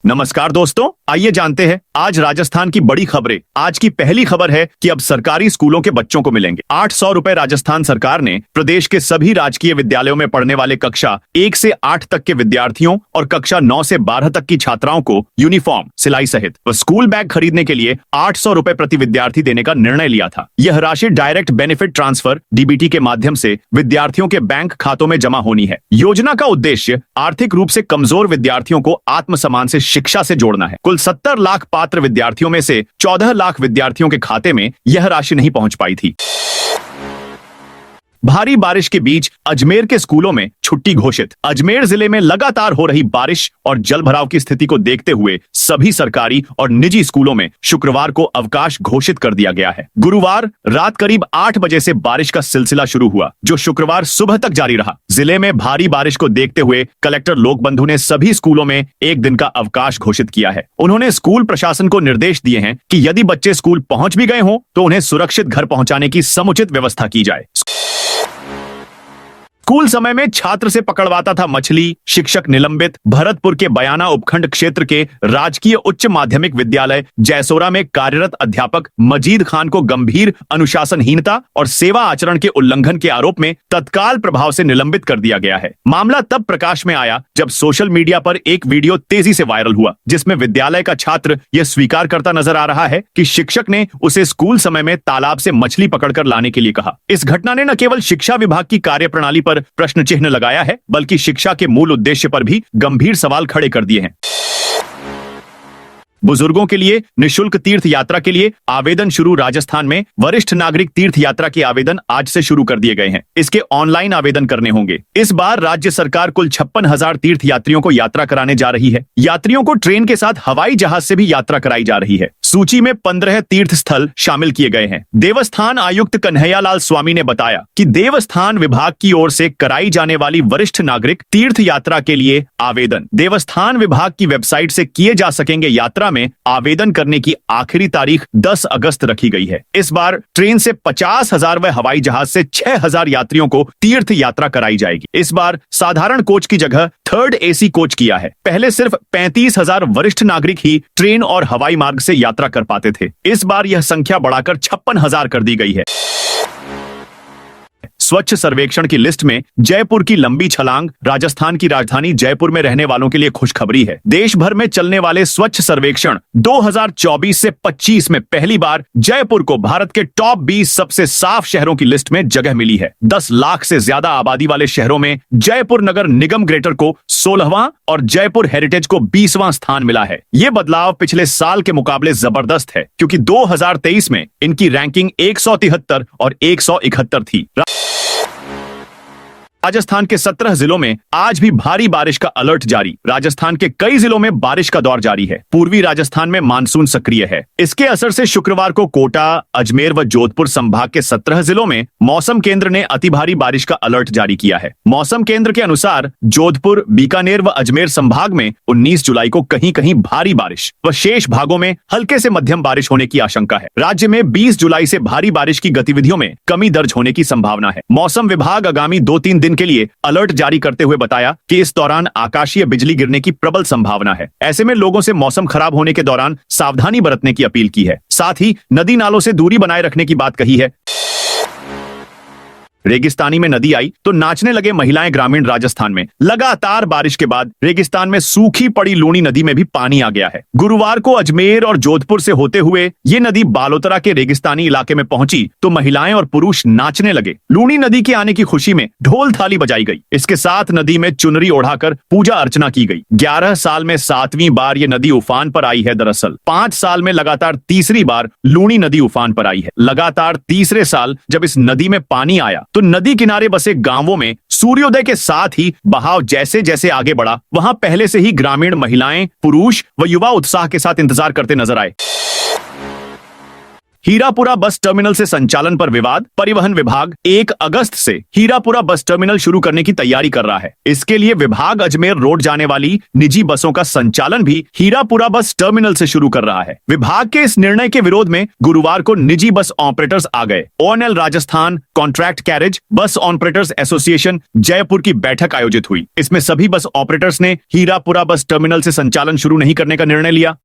नमस्कार दोस्तों, आइए जानते हैं आज राजस्थान की बड़ी खबरें। आज की पहली खबर है कि अब सरकारी स्कूलों के बच्चों को मिलेंगे 800 रुपए। राजस्थान सरकार ने प्रदेश के सभी राजकीय विद्यालयों में पढ़ने वाले कक्षा 1 से 8 तक के विद्यार्थियों और कक्षा 9 से 12 तक की छात्राओं को यूनिफॉर्म, सिलाई सहित व स्कूल बैग खरीदने के लिए 800 रुपए प्रति विद्यार्थी देने का निर्णय लिया था। यह राशि डायरेक्ट बेनिफिट ट्रांसफर डीबीटी के माध्यम से विद्यार्थियों के बैंक खातों में जमा होनी है। योजना का उद्देश्य आर्थिक रूप से कमजोर विद्यार्थियों को आत्मसम्मान से शिक्षा से जोड़ना है। कुल 70 लाख पात्र विद्यार्थियों में से 14 लाख विद्यार्थियों के खाते में यह राशि नहीं पहुंच पाई थी। भारी बारिश के बीच अजमेर के स्कूलों में छुट्टी घोषित। अजमेर जिले में लगातार हो रही बारिश और जलभराव की स्थिति को देखते हुए सभी सरकारी और निजी स्कूलों में शुक्रवार को अवकाश घोषित कर दिया गया है। गुरुवार रात करीब 8 बजे से बारिश का सिलसिला शुरू हुआ, जो शुक्रवार सुबह तक जारी रहा। जिले में भारी बारिश को देखते हुए कलेक्टर लोकबंधु ने सभी स्कूलों में एक दिन का अवकाश घोषित किया है। उन्होंने स्कूल प्रशासन को निर्देश दिए हैं कि यदि बच्चे स्कूल पहुंच भी गए हों तो उन्हें सुरक्षित घर पहुंचाने की समुचित व्यवस्था की जाए। स्कूल समय में छात्र से पकड़वाता था मछली, शिक्षक निलंबित। भरतपुर के बयाना उपखंड क्षेत्र के राजकीय उच्च माध्यमिक विद्यालय जयसोरा में कार्यरत अध्यापक मजीद खान को गंभीर अनुशासनहीनता और सेवा आचरण के उल्लंघन के आरोप में तत्काल प्रभाव से निलंबित कर दिया गया है। मामला तब प्रकाश में आया जब सोशल मीडिया पर एक वीडियो तेजी से वायरल हुआ, जिसमें विद्यालय का छात्र यह स्वीकार करता नजर आ रहा है कि शिक्षक ने उसे स्कूल समय में तालाब से मछली पकड़कर लाने के लिए कहा। इस घटना ने न केवल शिक्षा विभाग की कार्यप्रणाली पर प्रश्न चिन्ह लगाया है, बल्कि शिक्षा के मूल उद्देश्य पर भी गंभीर सवाल खड़े कर दिए हैं। बुजुर्गों के लिए निशुल्क तीर्थ यात्रा के लिए आवेदन शुरू। राजस्थान में वरिष्ठ नागरिक तीर्थ यात्रा के आवेदन आज से शुरू कर दिए गए हैं। इसके ऑनलाइन आवेदन करने होंगे। इस बार राज्य सरकार कुल 56,000 तीर्थ यात्रियों को यात्रा कराने जा रही है। यात्रियों को ट्रेन के साथ हवाई जहाज से भी यात्रा कराई जा रही है। सूची में 15 तीर्थ स्थल शामिल किए गए हैं। देवस्थान आयुक्त कन्हैयालाल स्वामी ने बताया कि देवस्थान विभाग की ओर से कराई जाने वाली वरिष्ठ नागरिक तीर्थ यात्रा के लिए आवेदन देवस्थान विभाग की वेबसाइट से किए जा सकेंगे। यात्रा में आवेदन करने की आखिरी तारीख 10 अगस्त रखी गई है। इस बार ट्रेन से 50,000 व हवाई जहाज से 6,000 यात्रियों को तीर्थ यात्रा कराई जाएगी। इस बार साधारण कोच की जगह थर्ड एसी कोच किया है। पहले सिर्फ 35,000 वरिष्ठ नागरिक ही ट्रेन और हवाई मार्ग से यात्रा कर पाते थे। इस बार यह संख्या बढ़ाकर 56,000 कर दी गई है। स्वच्छ सर्वेक्षण की लिस्ट में जयपुर की लंबी छलांग। राजस्थान की राजधानी जयपुर में रहने वालों के लिए खुशखबरी है। देश भर में चलने वाले स्वच्छ सर्वेक्षण 2024 से 25 में पहली बार जयपुर को भारत के टॉप 20 सबसे साफ शहरों की लिस्ट में जगह मिली है। 10 लाख से ज्यादा आबादी वाले शहरों में जयपुर नगर निगम ग्रेटर को 16वां और जयपुर हेरिटेज को 20वां स्थान मिला है। ये बदलाव पिछले साल के मुकाबले जबरदस्त है, क्योंकि 2023 में इनकी रैंकिंग 173 और 171 थी। राजस्थान के 17 जिलों में आज भी भारी बारिश का अलर्ट जारी। राजस्थान के कई जिलों में बारिश का दौर जारी है। पूर्वी राजस्थान में मानसून सक्रिय है। इसके असर से शुक्रवार को कोटा, अजमेर व जोधपुर संभाग के 17 जिलों में मौसम केंद्र ने अति भारी बारिश का अलर्ट जारी किया है। मौसम केंद्र के अनुसार जोधपुर, बीकानेर व अजमेर संभाग में 19 जुलाई को कहीं कहीं भारी बारिश व शेष भागों में हल्के से मध्यम बारिश होने की आशंका है। राज्य में 20 जुलाई से भारी बारिश की गतिविधियों में कमी दर्ज होने की संभावना है। मौसम विभाग आगामी 2-3 दिन के लिए अलर्ट जारी करते हुए बताया कि इस दौरान आकाशीय बिजली गिरने की प्रबल संभावना है। ऐसे में लोगों से मौसम खराब होने के दौरान सावधानी बरतने की अपील की है। साथ ही नदी नालों से दूरी बनाए रखने की बात कही है। रेगिस्तानी में नदी आई तो नाचने लगे महिलाएं। ग्रामीण राजस्थान में लगातार बारिश के बाद रेगिस्तान में सूखी पड़ी लूनी नदी में भी पानी आ गया है। गुरुवार को अजमेर और जोधपुर से होते हुए ये नदी बालोतरा के रेगिस्तानी इलाके में पहुंची तो महिलाएं और पुरुष नाचने लगे। लूनी नदी के आने की खुशी में ढोल थाली बजाई गई। इसके साथ नदी में चुनरी ओढ़ाकर पूजा अर्चना की गई। 11 साल में 7वीं बार ये नदी उफान पर आई है। दरअसल 5 साल में लगातार तीसरी बार लूनी नदी उफान पर आई है। लगातार तीसरे साल जब इस नदी में पानी आया तो नदी किनारे बसे गांवों में सूर्योदय के साथ ही बहाव जैसे जैसे आगे बढ़ा, वहां पहले से ही ग्रामीण महिलाएं, पुरुष व युवा उत्साह के साथ इंतजार करते नजर आए। हीरापुरा बस टर्मिनल से संचालन पर विवाद। परिवहन विभाग 1 अगस्त से हीरापुरा बस टर्मिनल शुरू करने की तैयारी कर रहा है। इसके लिए विभाग अजमेर रोड जाने वाली निजी बसों का संचालन भी हीरापुरा बस टर्मिनल से शुरू कर रहा है। विभाग के इस निर्णय के विरोध में गुरुवार को निजी बस ऑपरेटर्स आ गए। ओएनएल Rajasthan contract carriage bus operators association Jaipur की बैठक आयोजित हुई। इसमें सभी बस ऑपरेटर्स ने हीरापुरा बस टर्मिनल से संचालन शुरू नहीं करने का निर्णय लिया।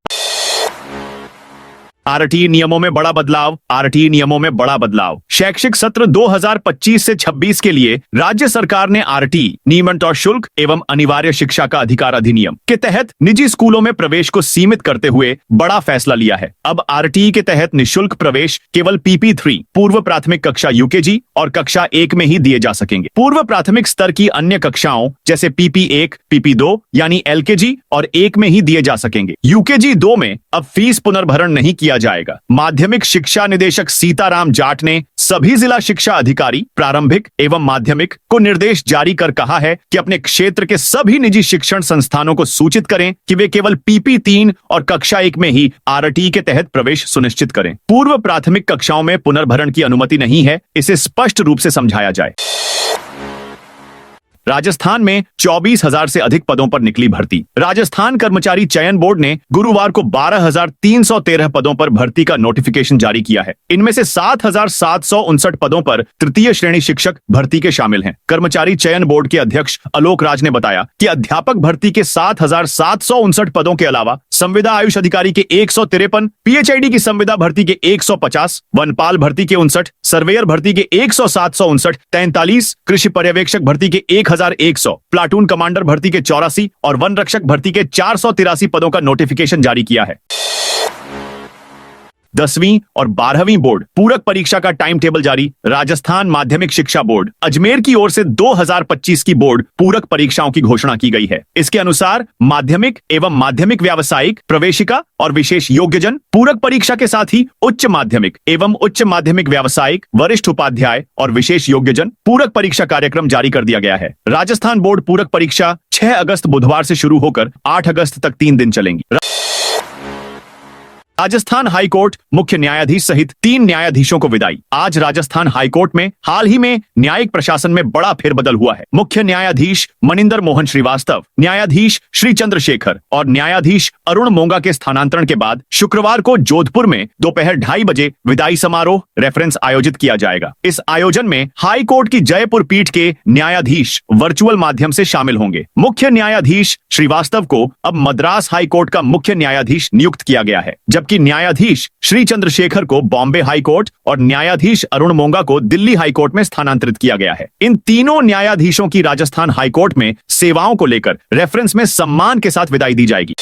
आरटीई नियमों में बड़ा बदलाव। आरटीई नियमों में बड़ा बदलाव। शैक्षिक सत्र 2025 से 26 के लिए राज्य सरकार ने आरटीई नियमन और शुल्क एवं अनिवार्य शिक्षा का अधिकार अधिनियम के तहत निजी स्कूलों में प्रवेश को सीमित करते हुए बड़ा फैसला लिया है। अब आरटीई के तहत निःशुल्क प्रवेश केवल PP3 पूर्व प्राथमिक कक्षा यूकेजी और कक्षा 1 में ही दिए जा सकेंगे। पूर्व प्राथमिक स्तर की अन्य कक्षाओं जैसे PP1, PP2 यानी LKG और 1 में ही दिए जा सकेंगे। यूकेजी 2 में अब फीस पुनर्भरण नहीं किया जाएगा। माध्यमिक शिक्षा निदेशक सीताराम जाट ने सभी जिला शिक्षा अधिकारी प्रारंभिक एवं माध्यमिक को निर्देश जारी कर कहा है कि अपने क्षेत्र के सभी निजी शिक्षण संस्थानों को सूचित करें कि वे केवल PP3 और कक्षा 1 में ही आरटीई के तहत प्रवेश सुनिश्चित करें। पूर्व प्राथमिक कक्षाओं में पुनर्भरण की अनुमति नहीं है, इसे स्पष्ट रूप से समझाया जाए। राजस्थान में 24,000 से अधिक पदों पर निकली भर्ती। राजस्थान कर्मचारी चयन बोर्ड ने गुरुवार को 12,313 पदों पर भर्ती का नोटिफिकेशन जारी किया है। इनमें से 7,759 पदों पर तृतीय श्रेणी शिक्षक भर्ती के शामिल हैं। कर्मचारी चयन बोर्ड के अध्यक्ष आलोक राज ने बताया कि अध्यापक भर्ती के 7,759 पदों के अलावा संविदा आयुष अधिकारी के 153, PHID की संविदा भर्ती के 150, वनपाल भर्ती के 59, सर्वेयर भर्ती के 100-759, 43, कृषि पर्यवेक्षक भर्ती के 1,100, प्लाटून कमांडर भर्ती के 84 और वन रक्षक भर्ती के 483 पदों का नोटिफिकेशन जारी किया है। 10वीं और 12वीं बोर्ड पूरक परीक्षा का टाइम टेबल जारी। राजस्थान माध्यमिक शिक्षा बोर्ड अजमेर की ओर से 2025 की बोर्ड पूरक परीक्षाओं की घोषणा की गई है। इसके अनुसार माध्यमिक एवं माध्यमिक व्यावसायिक प्रवेशिका और विशेष योग्यजन पूरक परीक्षा के साथ ही उच्च माध्यमिक एवं उच्च माध्यमिक व्यावसायिक वरिष्ठ उपाध्याय और विशेष योग्यजन पूरक परीक्षा कार्यक्रम जारी कर दिया गया है। राजस्थान बोर्ड पूरक परीक्षा 6 अगस्त बुधवार से शुरू होकर 8 अगस्त तक 3 दिन चलेंगी। राजस्थान हाईकोर्ट मुख्य न्यायाधीश सहित 3 न्यायाधीशों को विदाई। आज राजस्थान हाईकोर्ट में हाल ही में न्यायिक प्रशासन में बड़ा फेरबदल हुआ है। मुख्य न्यायाधीश मनिंदर मोहन श्रीवास्तव, न्यायाधीश श्री चंद्रशेखर और न्यायाधीश अरुण मोंगा के स्थानांतरण के बाद शुक्रवार को जोधपुर में दोपहर 2:30 बजे विदाई समारोह रेफरेंस आयोजित किया जाएगा। इस आयोजन में हाई कोर्ट की जयपुर पीठ के न्यायाधीश वर्चुअल माध्यम से शामिल होंगे। मुख्य न्यायाधीश श्रीवास्तव को अब मद्रास हाई कोर्ट का मुख्य न्यायाधीश नियुक्त किया गया है, जबकि न्यायाधीश श्री चंद्रशेखर को बॉम्बे हाई कोर्ट और न्यायाधीश अरुण मोंगा को दिल्ली हाई कोर्ट में स्थानांतरित किया गया है। इन तीनों न्यायाधीशों की राजस्थान हाई कोर्ट में सेवाओं को लेकर रेफरेंस में सम्मान के साथ विदाई दी जाएगी।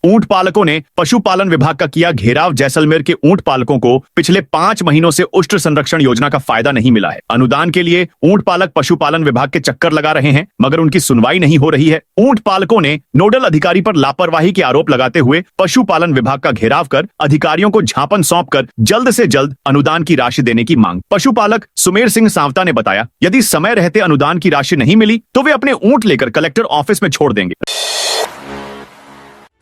ऊंट पालकों ने पशुपालन विभाग का किया घेराव। जैसलमेर के ऊंट पालकों को पिछले 5 महीनों से उष्ट संरक्षण योजना का फायदा नहीं मिला है। अनुदान के लिए ऊंट पालक पशुपालन विभाग के चक्कर लगा रहे हैं, मगर उनकी सुनवाई नहीं हो रही है। ऊंट पालकों ने नोडल अधिकारी पर लापरवाही के आरोप लगाते हुए पशुपालन विभाग का घेराव कर अधिकारियों को ज्ञापन सौंपकर जल्द से जल्द अनुदान की राशि देने की मांग। पशुपालक सुमेर सिंह सांवता ने बताया, यदि समय रहते अनुदान की राशि नहीं मिली तो वे अपने ऊंट लेकर कलेक्टर ऑफिस में छोड़ देंगे।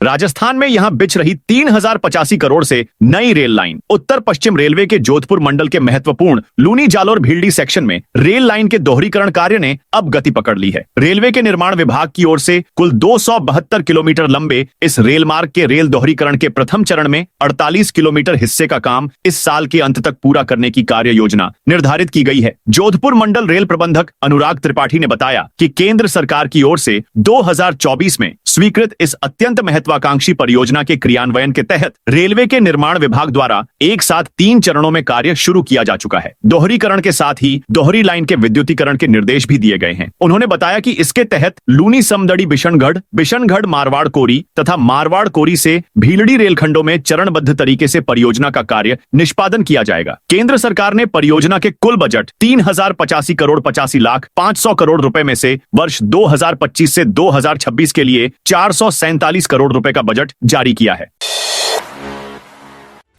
राजस्थान में यहां बिछ रही 3,085 करोड़ से नई रेल लाइन। उत्तर पश्चिम रेलवे के जोधपुर मंडल के महत्वपूर्ण लूनी जालोर भीलडी सेक्शन में रेल लाइन के दोहरीकरण कार्य ने अब गति पकड़ ली है। रेलवे के निर्माण विभाग की ओर से कुल 272 किलोमीटर लंबे इस रेल मार्ग के रेल दोहरीकरण के प्रथम चरण में 48 किलोमीटर हिस्से का काम इस साल के अंत तक पूरा करने की कार्य योजना निर्धारित की गई है। जोधपुर मंडल रेल प्रबंधक अनुराग त्रिपाठी ने बताया कि केंद्र सरकार की ओर से 2024 में स्वीकृत इस अत्यंत महत्वाकांक्षी परियोजना के क्रियान्वयन के तहत रेलवे के निर्माण विभाग द्वारा एक साथ 3 चरणों में कार्य शुरू किया जा चुका है। दोहरीकरण के साथ ही दोहरी लाइन के विद्युतीकरण के निर्देश भी दिए गए हैं। उन्होंने बताया कि इसके तहत लूनी समदड़ी बिशनगढ़ मारवाड़ कोरी तथा मारवाड़ कोरी से भीलड़ी रेलखंडों में चरणबद्ध तरीके से परियोजना का कार्य निष्पादन किया जाएगा। केंद्र सरकार ने परियोजना के कुल बजट 3,085 करोड़ 85 लाख 500 करोड़ रुपए में से वर्ष 2025 से 2026 के लिए 447 करोड़ रुपए का बजट जारी किया है।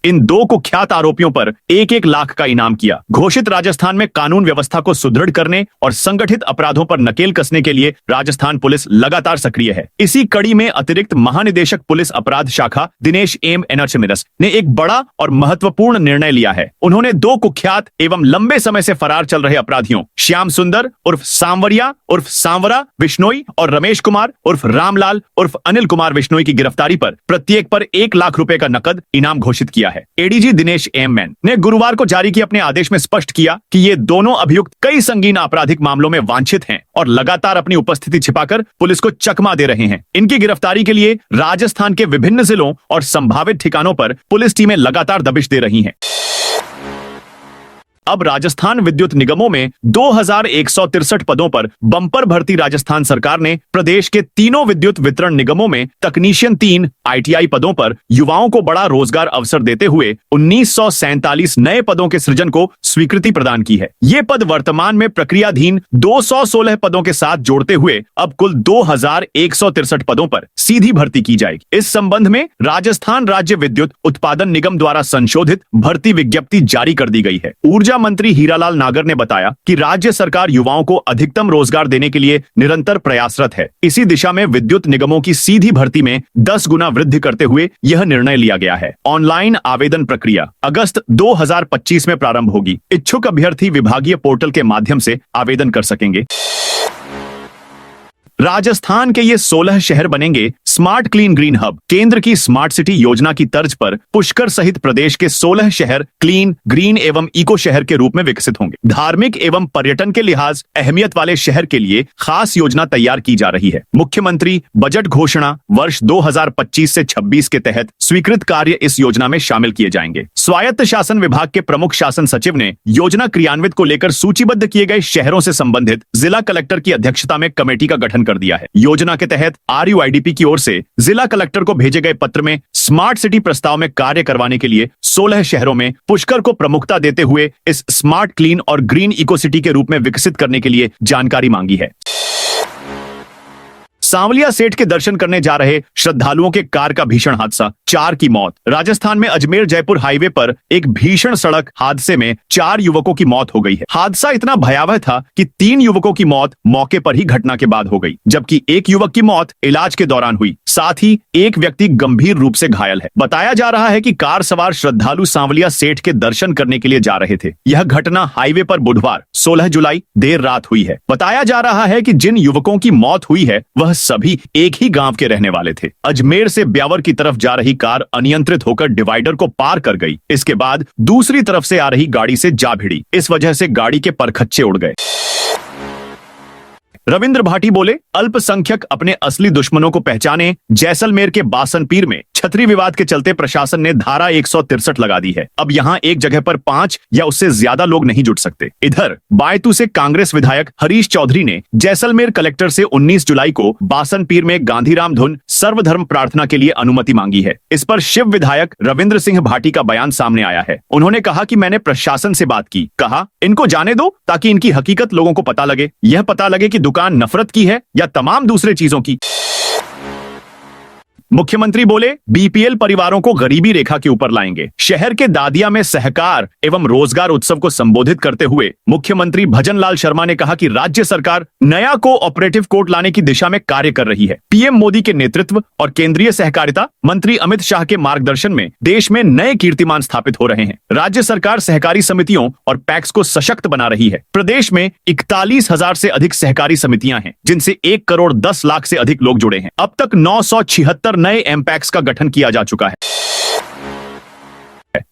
इन दो कुख्यात आरोपियों पर 1-1 लाख का इनाम किया। घोषित राजस्थान में कानून व्यवस्था को सुदृढ़ करने और संगठित अपराधों पर नकेल कसने के लिए राजस्थान पुलिस लगातार सक्रिय है। इसी कड़ी में अतिरिक्त महानिदेशक पुलिस अपराध शाखा दिनेश एम एनर्चमिरस ने एक बड़ा और महत्वपूर्ण निर्णय लिया है। उन्होंने दो कुख्यात एवं लंबे समय से फरार चल रहे अपराधियों श्याम सुंदर उर्फ सांवरिया उर्फ सांवरा बिश्नोई और रमेश कुमार उर्फ रामलाल उर्फ अनिल कुमार बिश्नोई की गिरफ्तारी पर प्रत्येक पर 1 लाख रुपए का नकद इनाम घोषित किया है। एडीजी दिनेश एम मैन ने गुरुवार को जारी किए अपने आदेश में स्पष्ट किया कि ये दोनों अभियुक्त कई संगीन आपराधिक मामलों में वांछित हैं और लगातार अपनी उपस्थिति छिपाकर पुलिस को चकमा दे रहे हैं। इनकी गिरफ्तारी के लिए राजस्थान के विभिन्न जिलों और संभावित ठिकानों पर पुलिस टीमें लगातार दबिश दे रही हैं। अब राजस्थान विद्युत निगमों में 2163 पदों पर बंपर भर्ती राजस्थान सरकार ने प्रदेश के तीनों विद्युत वितरण निगमों में तकनीशियन 3 आईटीआई पदों पर युवाओं को बड़ा रोजगार अवसर देते हुए 1947 नए पदों के सृजन को स्वीकृति प्रदान की है। ये पद वर्तमान में प्रक्रियाधीन 216 पदों के साथ जोड़ते हुए अब कुल 2163 पदों पर सीधी भर्ती की जाएगी। इस संबंध में राजस्थान राज्य विद्युत उत्पादन निगम द्वारा संशोधित भर्ती विज्ञप्ति जारी कर दी गई है। ऊर्जा मंत्री हीरालाल नागर ने बताया कि राज्य सरकार युवाओं को अधिकतम रोजगार देने के लिए निरंतर प्रयासरत है। इसी दिशा में विद्युत निगमों की सीधी भर्ती में 10 गुना वृद्धि करते हुए यह निर्णय लिया गया है। ऑनलाइन आवेदन प्रक्रिया अगस्त 2025 में प्रारंभ होगी। इच्छुक अभ्यर्थी विभागीय पोर्टल के माध्यम से आवेदन कर सकेंगे। राजस्थान के ये 16 शहर बनेंगे स्मार्ट क्लीन ग्रीन हब। केंद्र की स्मार्ट सिटी योजना की तर्ज पर पुष्कर सहित प्रदेश के 16 शहर क्लीन, ग्रीन एवं इको शहर के रूप में विकसित होंगे। धार्मिक एवं पर्यटन के लिहाज अहमियत वाले शहर के लिए खास योजना तैयार की जा रही है। मुख्यमंत्री बजट घोषणा वर्ष 2025 से 26 के तहत स्वीकृत कार्य इस योजना में शामिल किए जाएंगे। स्वायत्त शासन विभाग के प्रमुख शासन सचिव ने योजना क्रियान्वित को लेकर सूचीबद्ध किए गए शहरों से संबंधित जिला कलेक्टर की अध्यक्षता में कमेटी का गठन कर दिया है। योजना के तहत RUIDP की ओर से जिला कलेक्टर को भेजे गए पत्र में स्मार्ट सिटी प्रस्ताव में कार्य करवाने के लिए 16 शहरों में पुष्कर को प्रमुखता देते हुए इस स्मार्ट क्लीन और ग्रीन इको सिटी के रूप में विकसित करने के लिए जानकारी मांगी है। सांवलिया सेठ के दर्शन करने जा रहे श्रद्धालुओं के कार का भीषण हादसा, 4 की मौत। राजस्थान में अजमेर जयपुर हाईवे पर एक भीषण सड़क हादसे में 4 युवकों की मौत हो गई है। हादसा इतना भयावह था कि 3 युवकों की मौत मौके पर ही घटना के बाद हो गई, जबकि एक युवक की मौत इलाज के दौरान हुई। साथ ही एक व्यक्ति गंभीर रूप से घायल है। बताया जा रहा है कि कार सवार श्रद्धालु सांवलिया सेठ के दर्शन करने के लिए जा रहे थे। यह घटना हाईवे पर बुधवार 16 जुलाई देर रात हुई है। बताया जा रहा है कि जिन युवकों की मौत हुई है वह सभी एक ही गांव के रहने वाले थे। अजमेर से ब्यावर की तरफ जा रही कार अनियंत्रित होकर डिवाइडर को पार कर गई। इसके बाद दूसरी तरफ से आ रही गाड़ी से जा भिड़ी। इस वजह से गाड़ी के परखच्चे उड़ गए। रविंद्र भाटी बोले, अल्पसंख्यक अपने असली दुश्मनों को पहचाने। जैसलमेर के बासनपीर में छतरी विवाद के चलते प्रशासन ने धारा 163 लगा दी है। अब यहां एक जगह पर 5 या उससे ज्यादा लोग नहीं जुट सकते। इधर बायतू से कांग्रेस विधायक हरीश चौधरी ने जैसलमेर कलेक्टर से 19 जुलाई को बासनपीर में गांधीराम धुन सर्वधर्म प्रार्थना के लिए अनुमति मांगी है। इस पर शिव विधायक रविंद्र सिंह भाटी का बयान सामने आया है। उन्होंने कहा कि मैंने प्रशासन से बात की, कहा इनको जाने दो ताकि इनकी हकीकत लोगों को पता लगे। यह पता लगे कि दुकान नफरत की है या तमाम दूसरे चीजों की। मुख्यमंत्री बोले, बीपीएल परिवारों को गरीबी रेखा के ऊपर लाएंगे। शहर के दादिया में सहकार एवं रोजगार उत्सव को संबोधित करते हुए मुख्यमंत्री भजनलाल शर्मा ने कहा कि राज्य सरकार नया कोऑपरेटिव कोर्ट लाने की दिशा में कार्य कर रही है। पीएम मोदी के नेतृत्व और केंद्रीय सहकारिता मंत्री अमित शाह के मार्गदर्शन में देश में नए कीर्तिमान स्थापित हो रहे हैं। राज्य सरकार सहकारी समितियों और पैक्स को सशक्त बना रही है। प्रदेश में 41,000 से अधिक सहकारी समितियां हैं, जिनसे 1 करोड़ 10 लाख से अधिक लोग जुड़े हैं। अब तक 976 नए एमपैक्स का गठन किया जा चुका है।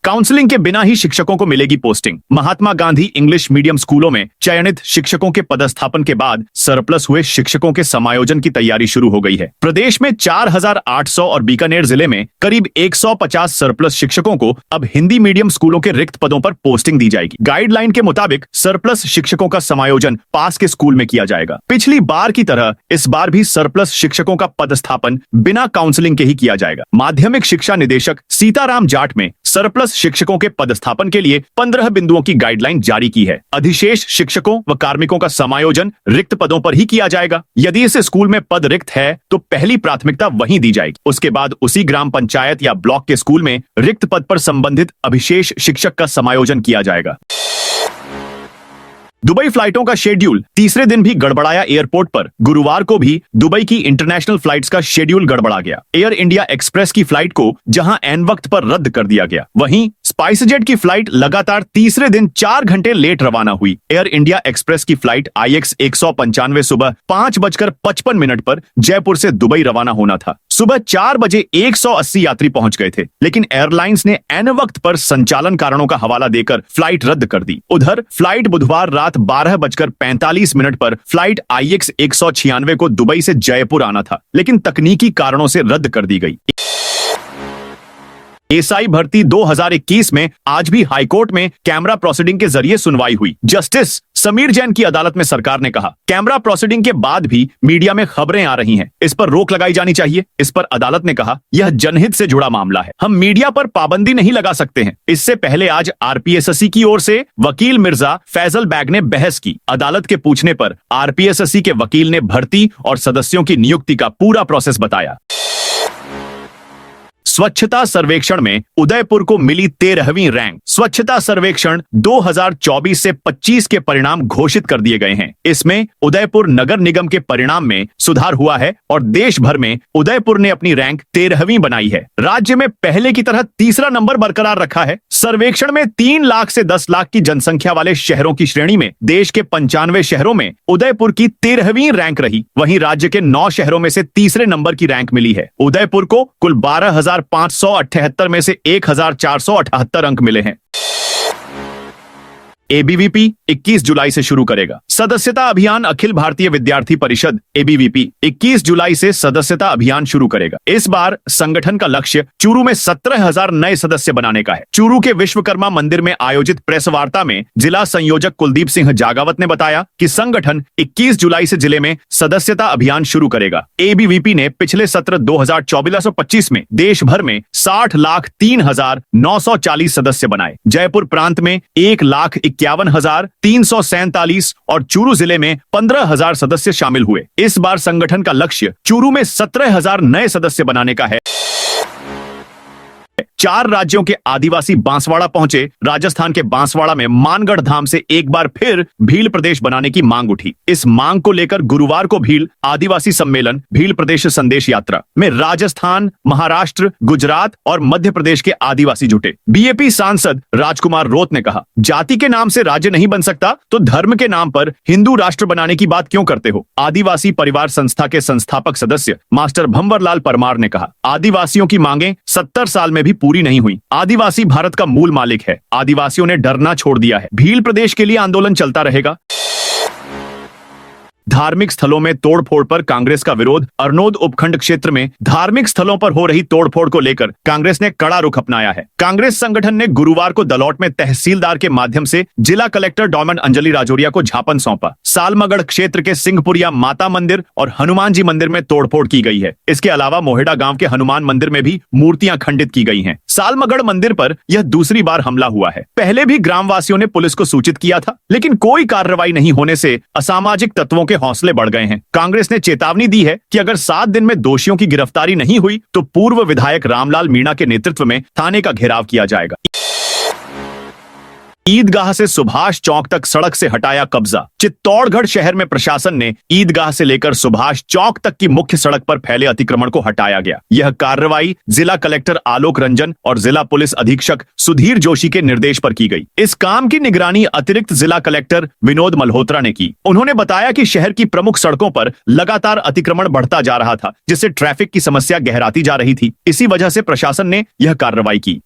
काउंसलिंग के बिना ही शिक्षकों को मिलेगी posting. Mahatma Gandhi English medium स्कूलों में चयनित शिक्षकों के पदस्थापन के बाद सरप्लस हुए शिक्षकों के समायोजन की तैयारी शुरू हो गई है। प्रदेश में 4,800 और बीकानेर जिले में करीब 150 सरप्लस शिक्षकों को अब हिंदी मीडियम स्कूलों के रिक्त पदों पर पोस्टिंग दी जाएगी। गाइडलाइन के मुताबिक सरप्लस शिक्षकों का समायोजन पास के स्कूल में किया जाएगा। पिछली बार की तरह इस बार भी सरप्लस शिक्षकों का पदस्थापन बिना काउंसलिंग के ही किया जाएगा। माध्यमिक शिक्षा निदेशक सीताराम जाट में सरप्लस शिक्षकों के पदस्थापन के लिए 15 बिंदुओं की गाइडलाइन जारी की है। अधिशेष शिक्षकों व कार्मिकों का समायोजन रिक्त पदों पर ही किया जाएगा। यदि इस स्कूल में पद रिक्त है तो पहली प्राथमिकता वहीं दी जाएगी। उसके बाद उसी ग्राम पंचायत या ब्लॉक के स्कूल में रिक्त पद पर संबंधित अभिशेष शिक्षक का समायोजन किया जाएगा। दुबई फ्लाइटों का शेड्यूल तीसरे दिन भी गड़बड़ाया। एयरपोर्ट पर गुरुवार को भी दुबई की इंटरनेशनल फ्लाइट्स का शेड्यूल गड़बड़ा गया। एयर इंडिया एक्सप्रेस की फ्लाइट को जहां ऐन वक्त पर रद्द कर दिया गया, वहीं स्पाइसजेट की फ्लाइट लगातार तीसरे दिन 4 घंटे लेट रवाना हुई। एयर इंडिया एक्सप्रेस की फ्लाइट IX 195 सुबह 5:55 पर जयपुर से दुबई रवाना होना था। सुबह 4 बजे 180 यात्री पहुंच गए थे, लेकिन एयरलाइंस ने ऐन वक्त पर संचालन कारणों का हवाला देकर फ्लाइट रद्द कर दी। उधर फ्लाइट बुधवार रात 12:45 पर फ्लाइट IX 196 को दुबई से जयपुर आना था, लेकिन तकनीकी कारणों से रद्द कर दी गई। एसआई भर्ती 2021 में आज भी हाईकोर्ट में कैमरा प्रोसीडिंग के जरिए सुनवाई हुई। जस्टिस समीर जैन की अदालत में सरकार ने कहा, कैमरा प्रोसीडिंग के बाद भी मीडिया में खबरें आ रही हैं, इस पर रोक लगाई जानी चाहिए। इस पर अदालत ने कहा, यह जनहित से जुड़ा मामला है, हम मीडिया पर पाबंदी नहीं लगा सकते हैं। इससे पहले आज RPSSC की ओर से वकील मिर्जा फैजल बैग ने बहस की। अदालत के पूछने पर RPSSC के वकील ने भर्ती और सदस्यों की नियुक्ति का पूरा प्रोसेस बताया। स्वच्छता सर्वेक्षण में उदयपुर को मिली 13वीं रैंक। स्वच्छता सर्वेक्षण 2024 से 25 के परिणाम घोषित कर दिए गए हैं। इसमें उदयपुर नगर निगम के परिणाम में सुधार हुआ है और देश भर में उदयपुर ने अपनी रैंक 13वीं बनाई है। राज्य में पहले की तरह तीसरा नंबर बरकरार रखा है। सर्वेक्षण में 3 लाख से 10 लाख की जनसंख्या वाले शहरों की श्रेणी में देश के 95 शहरों में उदयपुर की 13वीं रैंक रही। वहीं राज्य के 9 शहरों में से तीसरे नंबर की रैंक मिली है। उदयपुर को कुल 12,578 में से 1,478 अंक मिले हैं। ABVP 21 जुलाई से शुरू करेगा सदस्यता अभियान। अखिल भारतीय विद्यार्थी परिषद ABVP 21 जुलाई से सदस्यता अभियान शुरू करेगा। इस बार संगठन का लक्ष्य चूरू में 17,000 नए सदस्य बनाने का है। चूरू के विश्वकर्मा मंदिर में आयोजित प्रेस वार्ता में जिला संयोजक कुलदीप सिंह जागावत ने बताया कि संगठन 21 जुलाई से जिले में सदस्यता अभियान शुरू करेगा। ABVP ने पिछले सत्र 2024-25 में देश भर में 60,03,940 सदस्य बनाए। जयपुर प्रांत में 1,51,347 और चूरू जिले में 15,000 सदस्य शामिल हुए। इस बार संगठन का लक्ष्य चूरू में 17,000 नए सदस्य बनाने का है। 4 राज्यों के आदिवासी बांसवाड़ा पहुंचे। राजस्थान के बांसवाड़ा में मानगढ़ धाम से एक बार फिर भील प्रदेश बनाने की मांग उठी। इस मांग को लेकर गुरुवार को भील आदिवासी सम्मेलन भील प्रदेश संदेश यात्रा में राजस्थान, महाराष्ट्र, गुजरात और मध्य प्रदेश के आदिवासी जुटे। BAP सांसद राजकुमार रोत ने कहा, जाति के नाम से राज्य नहीं बन सकता तो धर्म के नाम पर हिंदू राष्ट्र बनाने की बात क्यों करते हो। आदिवासी परिवार संस्था के संस्थापक सदस्य मास्टर भंवरलाल परमार ने कहा, आदिवासियों की मांगे 70 साल में भी पूरी नहीं हुई। आदिवासी भारत का मूल मालिक है। आदिवासियों ने डरना छोड़ दिया है। भील प्रदेश के लिए आंदोलन चलता रहेगा। धार्मिक स्थलों में तोड़फोड़ पर कांग्रेस का विरोध। अरनोद उपखंड क्षेत्र में धार्मिक स्थलों पर हो रही तोड़फोड़ को लेकर कांग्रेस ने कड़ा रुख अपनाया है। कांग्रेस संगठन ने गुरुवार को दलौट में तहसीलदार के माध्यम से जिला कलेक्टर डॉमन अंजलि राजौरिया को ज्ञापन सौंपा। सालमगढ़ क्षेत्र के सिंहपुरिया माता मंदिर और हनुमान जी मंदिर में तोड़फोड़ की गई है। इसके अलावा मोहेड़ा गांव के हनुमान मंदिर में भी मूर्तियां खंडित की गई हैं। सालमगढ़ मंदिर पर यह दूसरी बार हमला हुआ है। पहले भी ग्रामवासियों ने पुलिस को सूचित किया था, लेकिन कोई कार्रवाई नहीं होने से असामाजिक तत्वों के हौसले बढ़ गए हैं। कांग्रेस ने चेतावनी दी है कि अगर 7 दिन में दोषियों की गिरफ्तारी नहीं हुई तो पूर्व विधायक रामलाल मीणा के नेतृत्व में थाने का घेराव किया जाएगा। ईदगाह से सुभाष चौक तक सड़क से हटाया कब्जा। चित्तौड़गढ़ शहर में प्रशासन ने ईदगाह से लेकर सुभाष चौक तक की मुख्य सड़क पर फैले अतिक्रमण को हटाया गया। यह कार्रवाई जिला कलेक्टर आलोक रंजन और जिला पुलिस अधीक्षक सुधीर जोशी के निर्देश पर की गई। इस काम की निगरानी अतिरिक्त जिला कलेक्टर विनोद मल्होत्रा ने की। उन्होंने बताया कि शहर की प्रमुख सड़कों पर लगातार अतिक्रमण बढ़ता जा रहा था, जिससे ट्रैफिक की समस्या गहराती जा रही थी। इसी वजह से प्रशासन ने यह कार्रवाई की।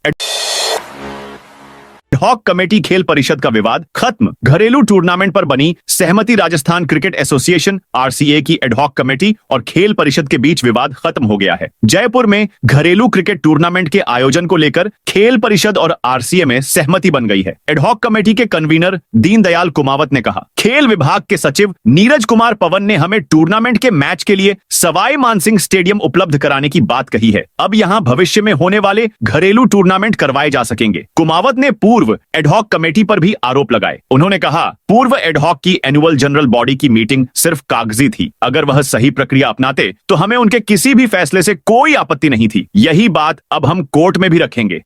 एडहॉक कमेटी खेल परिषद का विवाद खत्म। घरेलू टूर्नामेंट पर बनी सहमति। राजस्थान क्रिकेट एसोसिएशन आरसीए की एडहॉक कमेटी और खेल परिषद के बीच विवाद खत्म हो गया है। जयपुर में घरेलू क्रिकेट टूर्नामेंट के आयोजन को लेकर खेल परिषद और आरसीए में सहमति बन गई है। एडहॉक कमेटी के कन्वीनर दीनदयाल कुमावत ने कहा, खेल विभाग के सचिव नीरज कुमार पवन ने हमें टूर्नामेंट के मैच के लिए सवाई मानसिंह स्टेडियम उपलब्ध कराने की बात कही है। अब यहां भविष्य में होने वाले घरेलू टूर्नामेंट करवाए जा सकेंगे। कुमावत ने पूर्व एडहॉक कमेटी पर भी आरोप लगाए। उन्होंने कहा, पूर्व एडहॉक की एनुअल जनरल बॉडी की मीटिंग सिर्फ कागजी थी। अगर वह सही प्रक्रिया अपनाते तो हमें उनके किसी भी फैसले से कोई आपत्ति नहीं थी। यही बात अब हम कोर्ट में भी रखेंगे।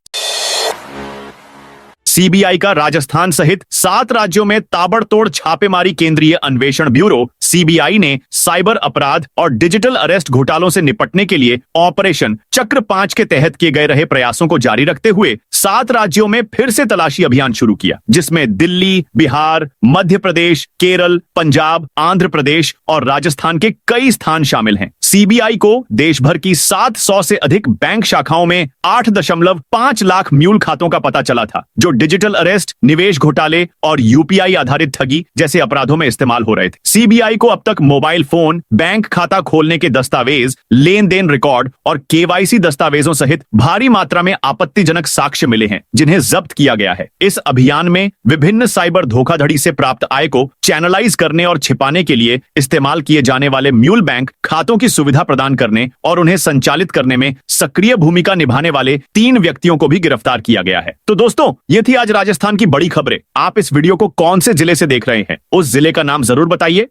सीबीआई का राजस्थान सहित 7 राज्यों में ताबड़तोड़ छापेमारी। केंद्रीय अन्वेषण ब्यूरो सीबीआई ने साइबर अपराध और डिजिटल अरेस्ट घोटालों से निपटने के लिए ऑपरेशन चक्र 5 के तहत किए गए रहे प्रयासों को जारी रखते हुए 7 राज्यों में फिर से तलाशी अभियान शुरू किया, जिसमें दिल्ली, बिहार, मध्य प्रदेश, केरल, पंजाब, आंध्र प्रदेश और राजस्थान के कई स्थान शामिल हैं। सीबीआई को देश भर की 700 से अधिक बैंक शाखाओं में 8.5 लाख म्यूल खातों का पता चला था, जो डिजिटल अरेस्ट, निवेश घोटाले और यूपीआई आधारित ठगी जैसे अपराधों में इस्तेमाल हो रहे थे। सीबीआई को अब तक मोबाइल फोन, बैंक खाता खोलने के दस्तावेज, लेन देन रिकॉर्ड और केवाईसी दस्तावेजों सहित भारी मात्रा में आपत्तिजनक साक्ष्य मिले हैं, जिन्हें जब्त किया गया है। इस अभियान में विभिन्न साइबर धोखाधड़ी से प्राप्त आय को चैनलाइज करने और छिपाने के लिए इस्तेमाल किए जाने वाले म्यूल बैंक खातों की सुविधा प्रदान करने और उन्हें संचालित करने में सक्रिय भूमिका निभाने वाले 3 व्यक्तियों को भी गिरफ्तार किया गया है। तो दोस्तों, ये थी आज राजस्थान की बड़ी खबरें। आप इस वीडियो को कौन से जिले से देख रहे हैं, उस जिले का नाम जरूर बताइए।